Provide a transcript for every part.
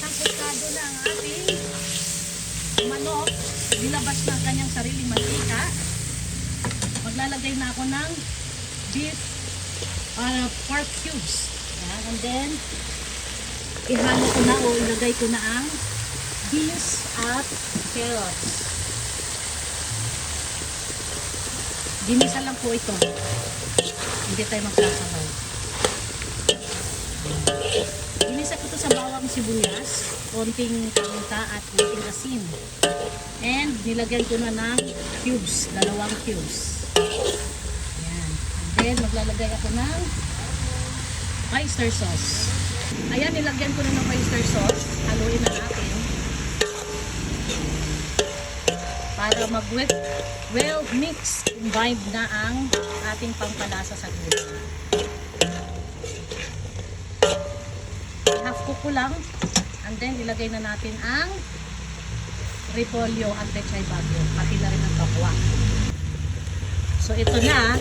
ang pesado na ang ating manok. Nilabas na ang kanyang sariling mantika. Maglalagay na ako ng beef pork cubes. Yan. And then, ihalo ko na o ilagay ko na ang beans at carrots. Ginisa lang po ito. Hindi tayo magsasabaw. Ginisa ko ito sa bawang sibuyas, konting paminta at konting asin. And nilagyan ko na ng cubes, 2 cubes. Ayan. And then maglalagay ako ng oyster sauce. Ayan, nilagyan ko na ng oyster sauce. Haluin na natin. Para well mix, combined na ang ating pampalasa sa gulay. Half cook ko lang, and then ilagay na natin ang repolyo at pechay bagyo, pati na rin ang tokwa. So ito na,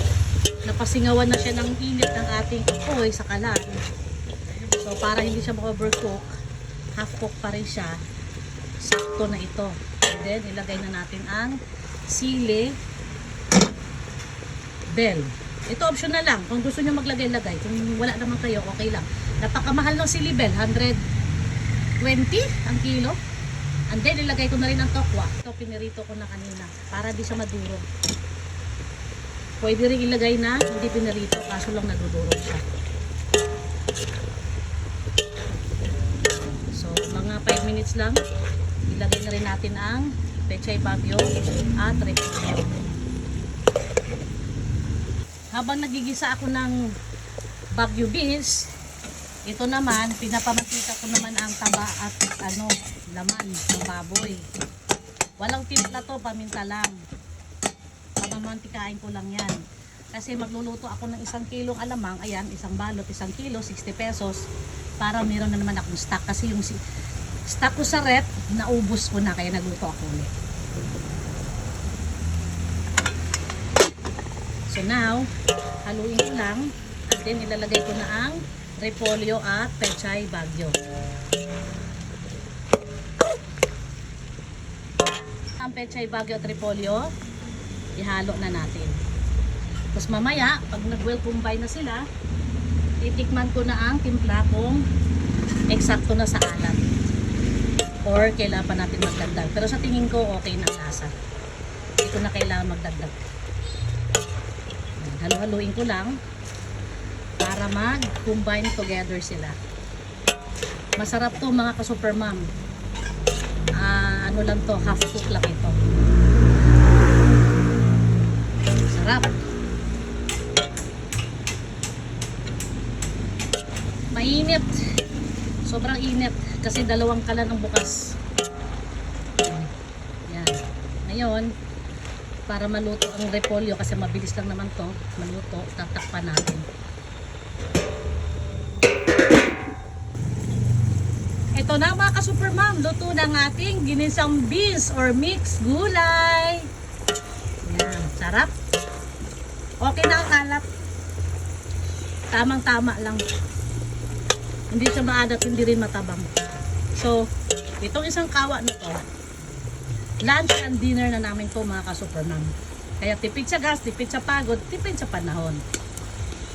napasingawan na siya ng init ng ating apoy sa kalan. So para hindi siya ma-overcook, half cook pa rin siya, sakto na ito. And then ilagay na natin ang sili, bell. Ito optional lang, kung gusto nyo maglagay-lagay. Kung wala naman kayo, okay lang. Napakamahal ng sili bell, 120 ang kilo. And then ilagay ko na rin ang tokwa. Ito pinirito ko na kanina para di siya madurog. Pwede rin ilagay na hindi pinirito, kaso lang nadudurog siya. So mga 5 minutes lang, ilagay na rin natin ang pechay bagyo at repolyo. Habang nagigisa ako ng bagyo beans, ito naman, pinapamantika ko naman ang taba at laman ng baboy. Walang timpla to, paminta lang. Pamamantikain ko lang yan. Kasi magluluto ako ng 1 kilong alamang, ayan, 1 balot, 1 kilo, 60 pesos. Para meron na naman akong stock. Kasi yung stock ko sa rep, naubos ko na, kaya nagluto ako ulit. So now, haluin ko lang, at then ilalagay ko na ang repolyo at pechay bagyo. Ang pechay bagyo at repolyo, ihalo na natin. Tapos mamaya, pag nag-well combine na sila, titikman ko na ang timpla kung eksakto na sa alat. Or kailangan pa natin magdagdag. Pero sa tingin ko, okay na lasa. Hindi ko na kailangan magdagdag. Halo-haluin ko lang para mag-combine together sila. Masarap to mga ka-super mom. Ano lang to, half cook lang ito. Sarap. Mainit. Sobrang init kasi 2 kalan ang bukas. Yan. Ngayon, para maluto ang repolyo, kasi mabilis lang naman to maluto, tatakpan natin. Ito na mga ka-super mom, luto ng ating ginisang beans or mixed gulay. Yan, sarap. Okay na ang kalat. Tamang tama lang. Hindi siya maadat, hindi rin matabang. So, itong 1 kawa na to, lunch and dinner na namin to mga ka-super mom. Kaya tipid sa gas, tipid sa pagod, tipid sa panahon.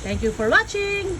Thank you for watching!